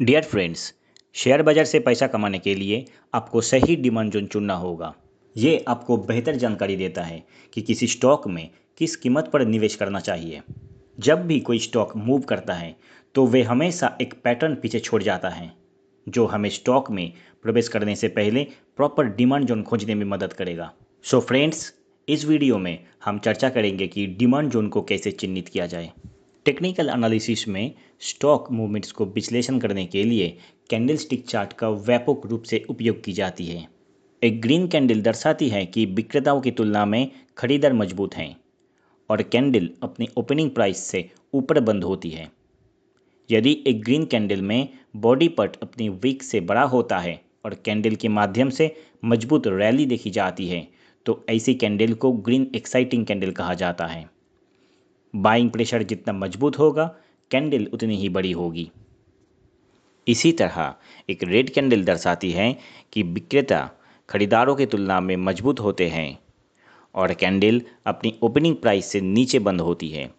Dear friends, share बाजार से पैसा कमाने के लिए आपको सही डिमांड जोन चुनना होगा। ये आपको बेहतर जानकारी देता है कि किसी स्टॉक में किस कीमत पर निवेश करना चाहिए। जब भी कोई स्टॉक मूव करता है तो वे हमेशा एक पैटर्न पीछे छोड़ जाता है, जो हमें स्टॉक में प्रवेश करने से पहले प्रॉपर डिमांड जोन खोजने में मदद करेगा। सो फ्रेंड्स, इस वीडियो में हम चर्चा करेंगे कि डिमांड जोन को कैसे चिन्हित किया जाए। टेक्निकल एनालिसिस में स्टॉक मूवमेंट्स को विश्लेषण करने के लिए कैंडलस्टिक चार्ट का व्यापक रूप से उपयोग की जाती है। एक ग्रीन कैंडल दर्शाती है कि विक्रेताओं की तुलना में खरीदार मजबूत हैं और कैंडल अपनी ओपनिंग प्राइस से ऊपर बंद होती है। यदि एक ग्रीन कैंडल में बॉडी पार्ट अपनी विक से बड़ा होता है और कैंडल के माध्यम से मजबूत रैली देखी जाती है तो ऐसी कैंडल को ग्रीन एक्साइटिंग कैंडल कहा जाता है। बाइंग प्रेशर जितना मजबूत होगा, कैंडल उतनी ही बड़ी होगी। इसी तरह एक रेड कैंडल दर्शाती है कि विक्रेता खरीदारों की तुलना में मजबूत होते हैं और कैंडल अपनी ओपनिंग प्राइस से नीचे बंद होती है।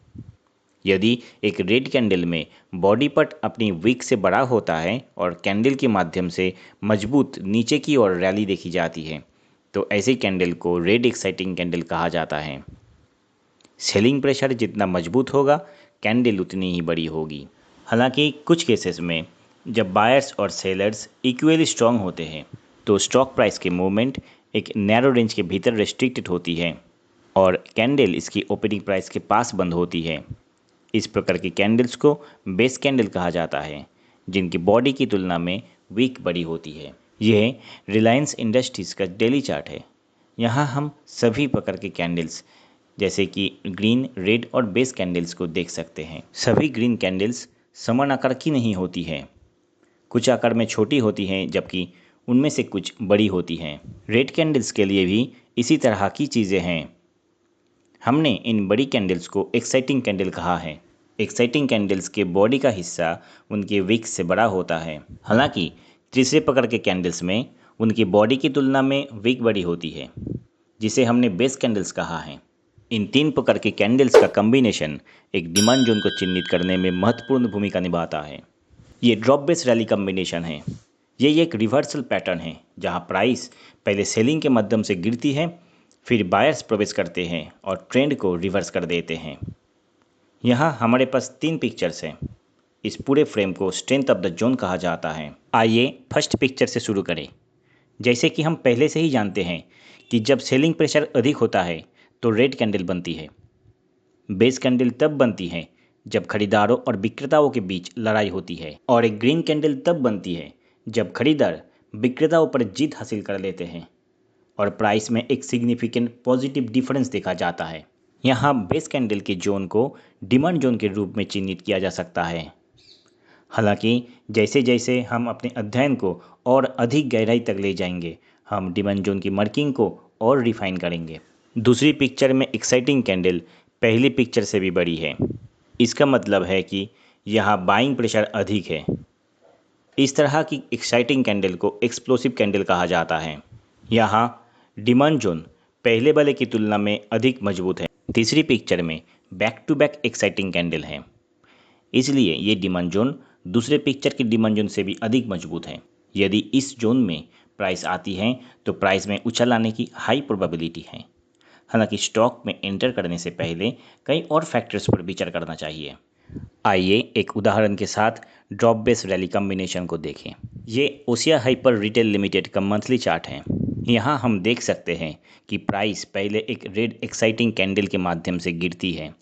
यदि एक रेड कैंडल में बॉडी पार्ट अपनी विक से बड़ा होता है और कैंडल के माध्यम से मजबूत नीचे की ओर रैली देखी जाती है तो ऐसी कैंडल को रेड एक्साइटिंग कैंडल कहा जाता है। सेलिंग प्रेशर जितना मजबूत होगा, कैंडल उतनी ही बड़ी होगी। हालांकि कुछ केसेस में जब बायर्स और सेलर्स इक्वली स्ट्रांग होते हैं तो स्टॉक प्राइस की मूवमेंट एक नैरो रेंज के भीतर रेस्ट्रिक्टेड होती है और कैंडल इसकी ओपनिंग प्राइस के पास बंद होती है। इस प्रकार की कैंडल्स को बेस कैंडल कहा जाता है, जिनकी बॉडी की तुलना में वीक बड़ी होती है। यह रिलायंस इंडस्ट्रीज़ का डेली चार्ट है। यहाँ हम सभी प्रकार के कैंडल्स जैसे कि ग्रीन, रेड और बेस कैंडल्स को देख सकते हैं। सभी ग्रीन कैंडल्स समान आकार की नहीं होती हैं, कुछ आकार में छोटी होती हैं जबकि उनमें से कुछ बड़ी होती हैं। रेड कैंडल्स के लिए भी इसी तरह की चीज़ें हैं। हमने इन बड़ी कैंडल्स को एक्साइटिंग कैंडल कहा है। एक्साइटिंग कैंडल्स के बॉडी का हिस्सा उनके विक से बड़ा होता है। हालांकि तीसरे प्रकार के कैंडल्स में उनकी बॉडी की तुलना में विक बड़ी होती है, जिसे हमने बेस कैंडल्स कहा है। इन तीन प्रकार के कैंडल्स का कॉम्बिनेशन एक डिमांड जोन को चिन्हित करने में महत्वपूर्ण भूमिका निभाता है। ये ड्रॉप बेस रैली कॉम्बिनेशन है। ये एक रिवर्सल पैटर्न है जहां प्राइस पहले सेलिंग के माध्यम से गिरती है, फिर बायर्स प्रवेश करते हैं और ट्रेंड को रिवर्स कर देते हैं। यहाँ हमारे पास 3 पिक्चर्स हैं। इस पूरे फ्रेम को स्ट्रेंथ ऑफ द जोन कहा जाता है। आइए फर्स्ट पिक्चर से शुरू करें। जैसे कि हम पहले से ही जानते हैं कि जब सेलिंग प्रेशर अधिक होता है तो रेड कैंडल बनती है। बेस कैंडल तब बनती है जब खरीदारों और विक्रेताओं के बीच लड़ाई होती है और एक ग्रीन कैंडल तब बनती है जब खरीदार विक्रेताओं पर जीत हासिल कर लेते हैं और प्राइस में एक सिग्निफिकेंट पॉजिटिव डिफरेंस देखा जाता है। यहाँ बेस कैंडल के जोन को डिमांड जोन के रूप में चिन्हित किया जा सकता है। हालांकि जैसे जैसे हम अपने अध्ययन को और अधिक गहराई तक ले जाएंगे, हम डिमांड जोन की मार्किंग को और रिफाइन करेंगे। दूसरी पिक्चर में एक्साइटिंग कैंडल पहली पिक्चर से भी बड़ी है। इसका मतलब है कि यहाँ बाइंग प्रेशर अधिक है। इस तरह की एक्साइटिंग कैंडल को एक्सप्लोसिव कैंडल कहा जाता है। यहाँ डिमांड जोन पहले वाले की तुलना में अधिक मजबूत है। तीसरी पिक्चर में back to back exciting candle है, इसलिए ये डिमांड जोन दूसरे पिक्चर की डिमांड जोन से भी अधिक मजबूत है। यदि इस जोन में प्राइस आती है तो प्राइस में उछाल आने की हाई प्रोबेबिलिटी है। हालांकि स्टॉक में एंटर करने से पहले कई और फैक्टर्स पर विचार करना चाहिए। आइए एक उदाहरण के साथ ड्रॉप बेस रैली कॉम्बिनेशन को देखें। ये ओसिया हाइपर रिटेल लिमिटेड का मंथली चार्ट है। यहाँ हम देख सकते हैं कि प्राइस पहले एक रेड एक्साइटिंग कैंडल के माध्यम से गिरती है,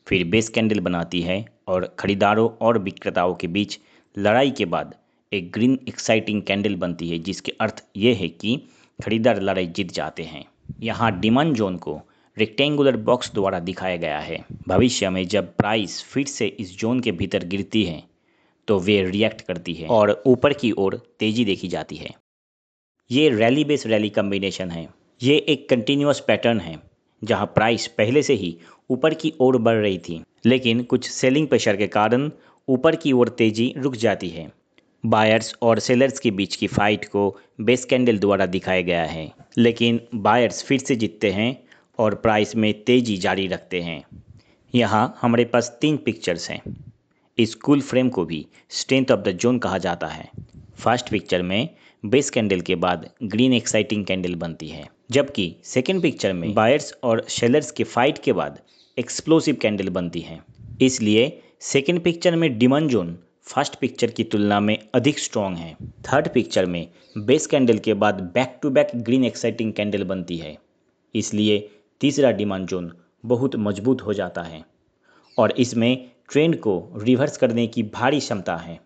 फिर बेस कैंडल बनाती है और खरीदारों और विक्रेताओं के बीच लड़ाई के बाद एक ग्रीन एक्साइटिंग कैंडल बनती है, जिसके अर्थ ये है कि खरीदार लड़ाई जीत जाते हैं। यहाँ डिमांड जोन को रेक्टेंगुलर बॉक्स द्वारा दिखाया गया है। भविष्य में जब प्राइस फिर से इस जोन के भीतर गिरती है तो वे रिएक्ट करती है और ऊपर की ओर तेजी देखी जाती है। ये रैली बेस रैली कॉम्बिनेशन है। ये एक कंटिन्यूअस पैटर्न है जहां प्राइस पहले से ही ऊपर की ओर बढ़ रही थी, लेकिन कुछ सेलिंग प्रेशर के कारण ऊपर की ओर तेजी रुक जाती है। बायर्स और सेलर्स के बीच की फाइट को बेस कैंडल द्वारा दिखाया गया है, लेकिन बायर्स फिर से जीतते हैं और प्राइस में तेजी जारी रखते हैं। यहाँ हमारे पास 3 पिक्चर्स हैं। इस कूल फ्रेम को भी स्ट्रेंथ ऑफ द जोन कहा जाता है। फर्स्ट पिक्चर में बेस कैंडल के बाद ग्रीन एक्साइटिंग कैंडल बनती है, जबकि सेकेंड पिक्चर में बायर्स और सेलर्स के फाइट के बाद एक्सप्लोसिव कैंडल बनती है। इसलिए सेकेंड पिक्चर में डिमांड जोन फर्स्ट पिक्चर की तुलना में अधिक स्ट्रॉन्ग है। थर्ड पिक्चर में बेस कैंडल के बाद back to back green exciting candle बनती है, इसलिए तीसरा डिमांड जोन बहुत मजबूत हो जाता है और इसमें ट्रेंड को रिवर्स करने की भारी क्षमता है।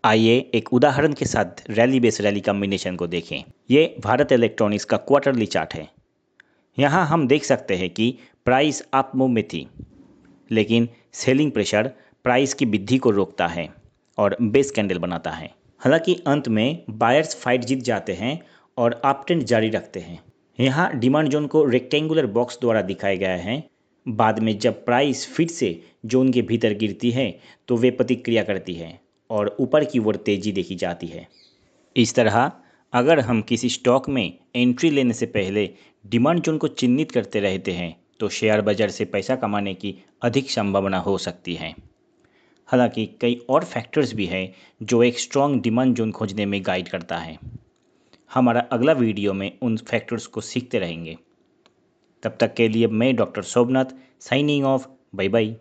आइए एक उदाहरण के साथ रैली बेस रैली कॉम्बिनेशन को देखें। ये भारत इलेक्ट्रॉनिक्स का क्वार्टरली चार्ट है। यहाँ हम देख सकते हैं कि प्राइस अप मूव में थी, लेकिन सेलिंग प्रेशर प्राइस की वृद्धि को रोकता है और बेस कैंडल बनाता है। हालांकि अंत में बायर्स फाइट जीत जाते हैं और अप ट्रेंड जारी रखते हैं। यहाँ डिमांड जोन को रेक्टेंगुलर बॉक्स द्वारा दिखाया गया है। बाद में जब प्राइस फिर से जोन के भीतर गिरती है तो वे प्रतिक्रिया करती है और ऊपर की ओर तेजी देखी जाती है। इस तरह अगर हम किसी स्टॉक में एंट्री लेने से पहले डिमांड जोन को चिन्हित करते रहते हैं तो शेयर बाजार से पैसा कमाने की अधिक संभावना हो सकती है। हालांकि कई और फैक्टर्स भी हैं जो एक स्ट्रॉन्ग डिमांड जोन खोजने में गाइड करता है। हमारा अगला वीडियो में उन फैक्टर्स को सीखते रहेंगे। तब तक के लिए मैं doctor Shobhnath signing off. Bye bye.